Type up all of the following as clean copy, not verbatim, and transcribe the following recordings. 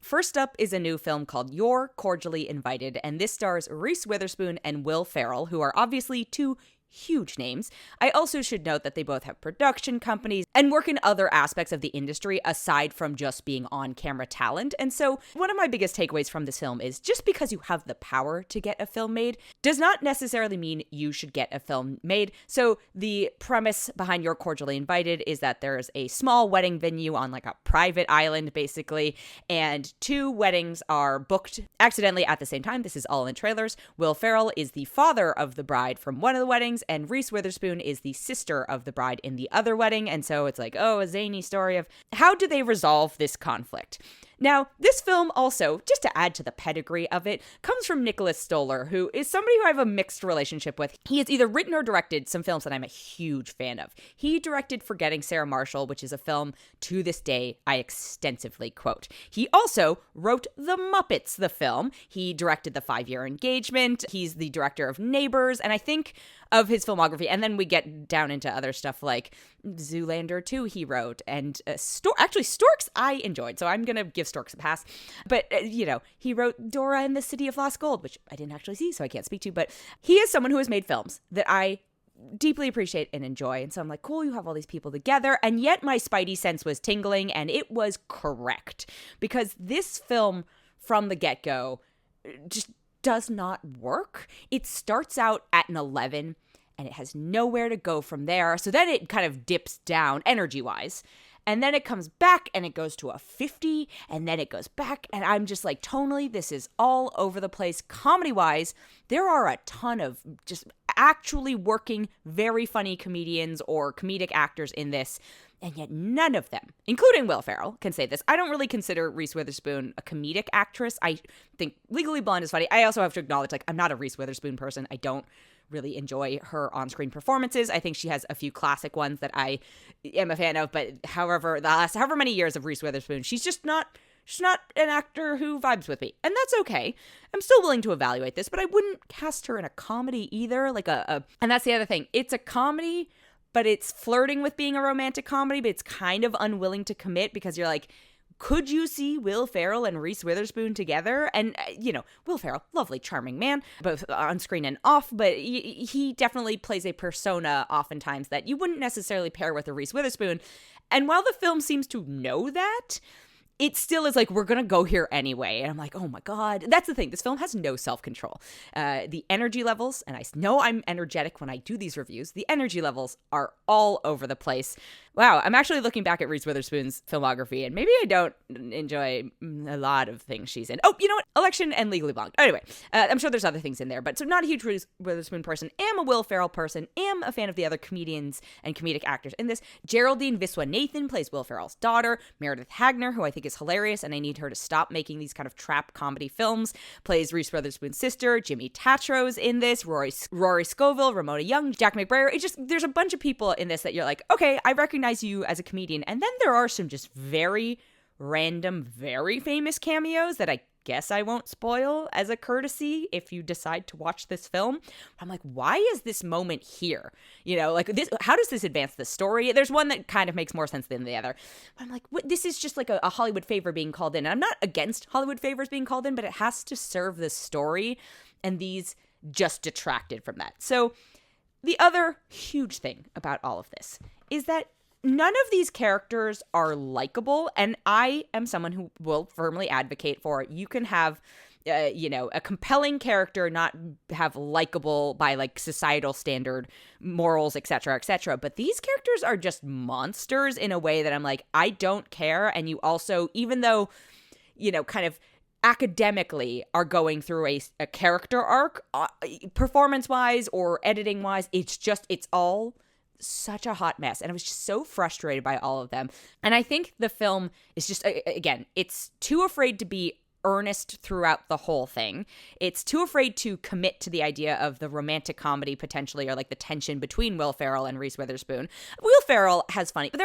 First up is a new film called You're Cordially Invited, and this stars Reese Witherspoon and Will Ferrell, who are obviously two huge names. I also should note that they both have production companies and work in other aspects of the industry aside from just being on-camera talent. And so one of my biggest takeaways from this film is just because you have the power to get a film made does not necessarily mean you should get a film made. So the premise behind You're Cordially Invited is that there's a small wedding venue on like a private island, basically, and two weddings are booked accidentally at the same time. This is all in trailers. Will Ferrell is the father of the bride from one of the weddings, and Reese Witherspoon is the sister of the bride in the other wedding. And so it's like, oh, a zany story of how do they resolve this conflict? Now, this film also, just to add to the pedigree of it, comes from Nicholas Stoller, who is somebody who I have a mixed relationship with. He has either written or directed some films that I'm a huge fan of. He directed Forgetting Sarah Marshall, which is a film to this day I extensively quote. He also wrote The Muppets, the film. He directed The 5-Year Engagement. He's the director of Neighbors, and I think of his filmography. And then we get down into other stuff like Zoolander 2 he wrote, and Storks I enjoyed, so I'm going to give Storks a pass. But, he wrote Dora and the City of Lost Gold, which I didn't actually see, so I can't speak to. But he is someone who has made films that I deeply appreciate and enjoy. And so I'm like, cool, you have all these people together. And yet my spidey sense was tingling, and it was correct. Because this film, from the get-go, just does not work. It starts out at an 11, and it has nowhere to go from there. So then it kind of dips down energy-wise. And then it comes back and it goes to a 50, and then it goes back. And I'm just like, tonally, this is all over the place. Comedy-wise, there are a ton of just actually working, very funny comedians or comedic actors in this. And yet none of them, including Will Ferrell, can say this. I don't really consider Reese Witherspoon a comedic actress. I think Legally Blonde is funny. I also have to acknowledge, I'm not a Reese Witherspoon person. I don't really enjoy her on-screen performances. I think she has a few classic ones that I am a fan of, but however many years of Reese Witherspoon, she's not an actor who vibes with me. And that's okay. I'm still willing to evaluate this, but I wouldn't cast her in a comedy either. And that's the other thing. It's a comedy, but it's flirting with being a romantic comedy, but it's kind of unwilling to commit because you're like, could you see Will Ferrell and Reese Witherspoon together? And, Will Ferrell, lovely, charming man, both on screen and off, but he definitely plays a persona oftentimes that you wouldn't necessarily pair with a Reese Witherspoon. And while the film seems to know that, it still is like, we're going to go here anyway. And I'm like, oh my God. That's the thing. This film has no self-control. The energy levels, and I know I'm energetic when I do these reviews, the energy levels are all over the place. Wow, I'm actually looking back at Reese Witherspoon's filmography, and maybe I don't enjoy a lot of things she's in. Oh, you know what? Election and Legally Blonde. Anyway, I'm sure there's other things in there, but so not a huge Reese Witherspoon person. Am a Will Ferrell person. Am a fan of the other comedians and comedic actors in this. Geraldine Viswanathan plays Will Ferrell's daughter. Meredith Hagner, who I think is hilarious, and I need her to stop making these kind of trap comedy films, plays Reese Witherspoon's sister. Jimmy Tatro's in this. Rory Scovel, Ramona Young, Jack McBrayer. There's a bunch of people in this that you're like, okay, I recognize you as a comedian. And then there are some just very random, very famous cameos that I guess I won't spoil as a courtesy if you decide to watch this film. I'm like, why is this moment here? This, how does this advance the story? There's one that kind of makes more sense than the other. I'm like, what? This is just like a Hollywood favor being called in. And I'm not against Hollywood favors being called in, but it has to serve the story. And these just detracted from that. So the other huge thing about all of this is that none of these characters are likable, and I am someone who will firmly advocate for you can have, a compelling character not have likable by societal standard morals, etc., but these characters are just monsters in a way that I'm like, I don't care. And you also, even though, kind of academically are going through a character arc, performance-wise or editing-wise, it's all such a hot mess. And I was just so frustrated by all of them. And I think the film is just, again, it's too afraid to be earnest throughout the whole thing. It's too afraid to commit to the idea of the romantic comedy potentially, or the tension between Will Ferrell and Reese Witherspoon. Will Ferrell has funny, but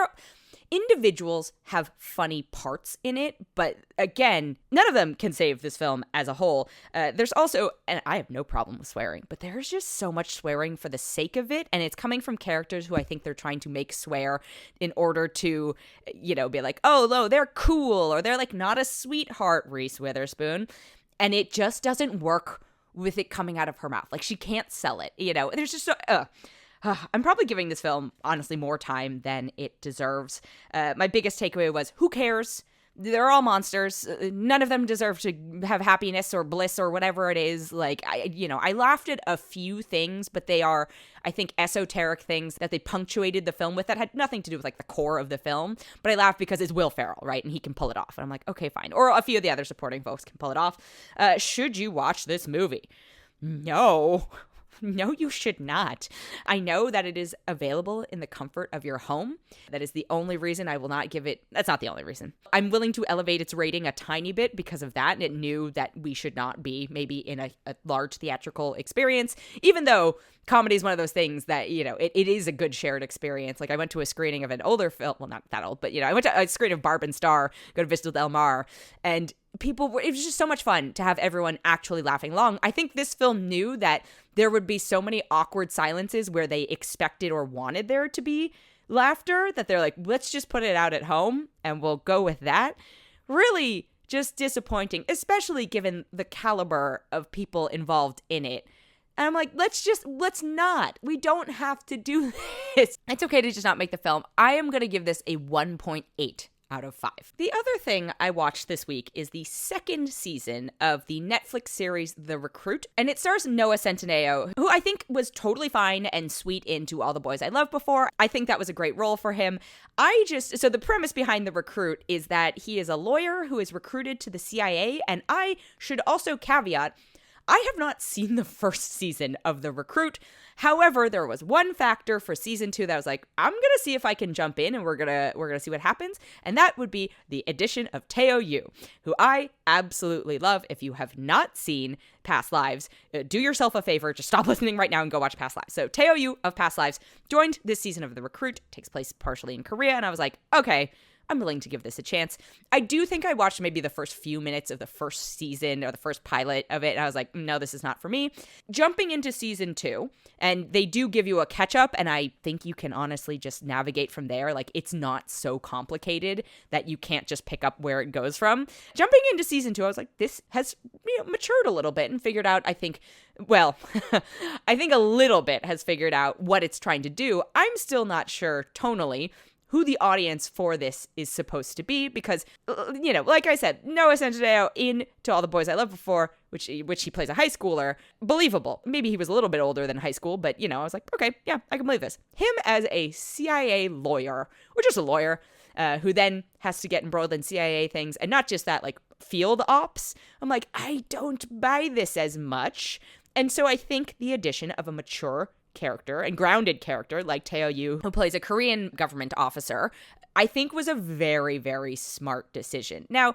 individuals have funny parts in it, but again, none of them can save this film as a whole. There's also, and I have no problem with swearing, but there's just so much swearing for the sake of it, and it's coming from characters who I think they're trying to make swear in order to, be like, oh, no, they're cool, or they're like not a sweetheart, Reese Witherspoon, and it just doesn't work with it coming out of her mouth. Like, she can't sell it, There's just I'm probably giving this film, honestly, more time than it deserves. My biggest takeaway was, who cares? They're all monsters. None of them deserve to have happiness or bliss or whatever it is. Like, I laughed at a few things, but they are, I think, esoteric things that they punctuated the film with that had nothing to do with, like, the core of the film. But I laughed because it's Will Ferrell, right? And he can pull it off. And I'm like, okay, fine. Or a few of the other supporting folks can pull it off. Should you watch this movie? No. No, you should not. I know that it is available in the comfort of your home. That is the only reason I will not give it. That's not the only reason. I'm willing to elevate its rating a tiny bit because of that. And it knew that we should not be maybe in a large theatrical experience, even though comedy is one of those things that, it is a good shared experience. Like, I went to a screening of an older film. Well, not that old, but, I went to a screening of Barb and Star, go to Vista Del Mar, and it was just so much fun to have everyone actually laughing along. I think this film knew that there would be so many awkward silences where they expected or wanted there to be laughter that they're like, let's just put it out at home and we'll go with that. Really just disappointing, especially given the caliber of people involved in it. And I'm like, let's not. We don't have to do this. It's okay to just not make the film. I am going to give this a 1.8 out of 5. The other thing I watched this week is the second season of the Netflix series The Recruit, and it stars Noah Centineo, who I think was totally fine and sweet into All the Boys I Loved before. I think that was a great role for him. So the premise behind The Recruit is that he is a lawyer who is recruited to the CIA, and I should also caveat, I have not seen the first season of The Recruit. However, there was one factor for season 2 that I was like, I'm going to see if I can jump in and we're going to see what happens. And that would be the addition of Teo Yoo, who I absolutely love. If you have not seen Past Lives, do yourself a favor. Just stop listening right now and go watch Past Lives. So Teo Yoo of Past Lives joined this season of The Recruit. It takes place partially in Korea. And I was like, okay, I'm willing to give this a chance. I do think I watched maybe the first few minutes of the first season or the first pilot of it, and I was like, no, this is not for me. Jumping into season 2, and they do give you a catch-up, and I think you can honestly just navigate from there. Like, it's not so complicated that you can't just pick up where it goes from. Jumping into season 2, I was like, this has matured a little bit and figured out, I think a little bit has figured out what it's trying to do. I'm still not sure tonally who the audience for this is supposed to be, because, like I said, Noah Centineo in To All the Boys I Loved Before, which he plays a high schooler, believable. Maybe he was a little bit older than high school, but, I was like, okay, yeah, I can believe this. Him as a CIA lawyer, or just a lawyer, who then has to get embroiled in CIA things, and not just that, like, field ops. I'm like, I don't buy this as much. And so I think the addition of a mature character and grounded character like Teo Yoo, who plays a Korean government officer, I think was a very, very smart decision. Now,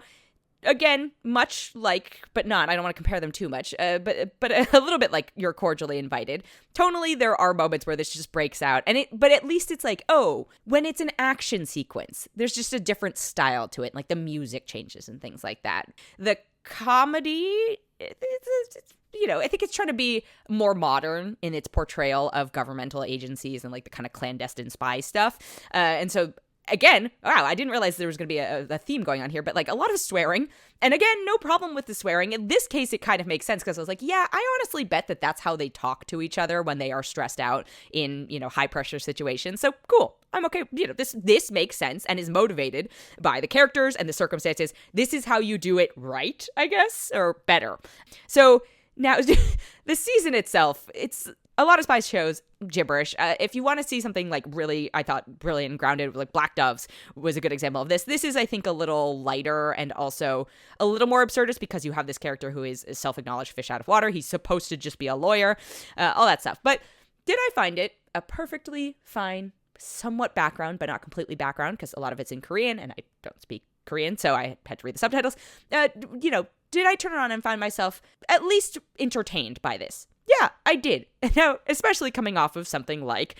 again, much like, but not, I don't want to compare them too much, but a little bit like You're Cordially Invited. Tonally, there are moments where this just breaks out, but at least it's like, oh, when it's an action sequence, there's just a different style to it, like the music changes and things like that. The comedy, it's I think it's trying to be more modern in its portrayal of governmental agencies and like the kind of clandestine spy stuff. And so, again, wow, I didn't realize there was going to be a theme going on here, but like a lot of swearing. And again, no problem with the swearing. In this case, it kind of makes sense because I was like, yeah, I honestly bet that that's how they talk to each other when they are stressed out in, high pressure situations. So cool. I'm okay. This makes sense and is motivated by the characters and the circumstances. This is how you do it right, I guess, or better. So now, the season itself, it's a lot of spy shows, gibberish. If you want to see something like really, I thought, brilliant and grounded, like Black Doves was a good example of this. This is, I think, a little lighter and also a little more absurdist because you have this character who is a self-acknowledged fish out of water. He's supposed to just be a lawyer, all that stuff. But did I find it a perfectly fine, somewhat background, but not completely background because a lot of it's in Korean and I don't speak Korean, so I had to read the subtitles. Did I turn it on and find myself at least entertained by this? Yeah, I did. Now, especially coming off of something like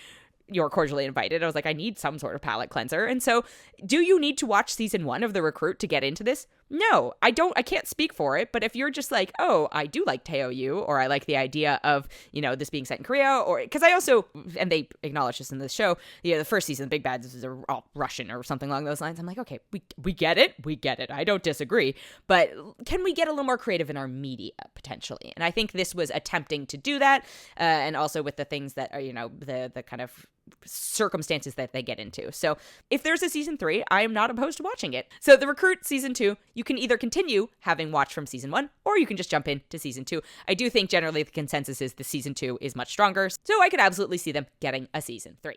You're Cordially Invited. I was like, I need some sort of palate cleanser. And so, do you need to watch season 1 of The Recruit to get into this? No, I don't. I can't speak for it. But if you're just like, oh, I do like Teo Yoo, or I like the idea of, this being set in Korea, or because I also, and they acknowledge this in this show, the first season, the big bads is all Russian or something along those lines. I'm like, okay, we get it. We get it. I don't disagree. But can we get a little more creative in our media potentially? And I think this was attempting to do that. And also with the things that are, the kind of circumstances that they get into. So if there's a season 3, I am not opposed to watching it. So The Recruit season 2, you can either continue having watched from season 1, or you can just jump into season 2. I do think generally the consensus is the season 2 is much stronger, so I could absolutely see them getting a season 3.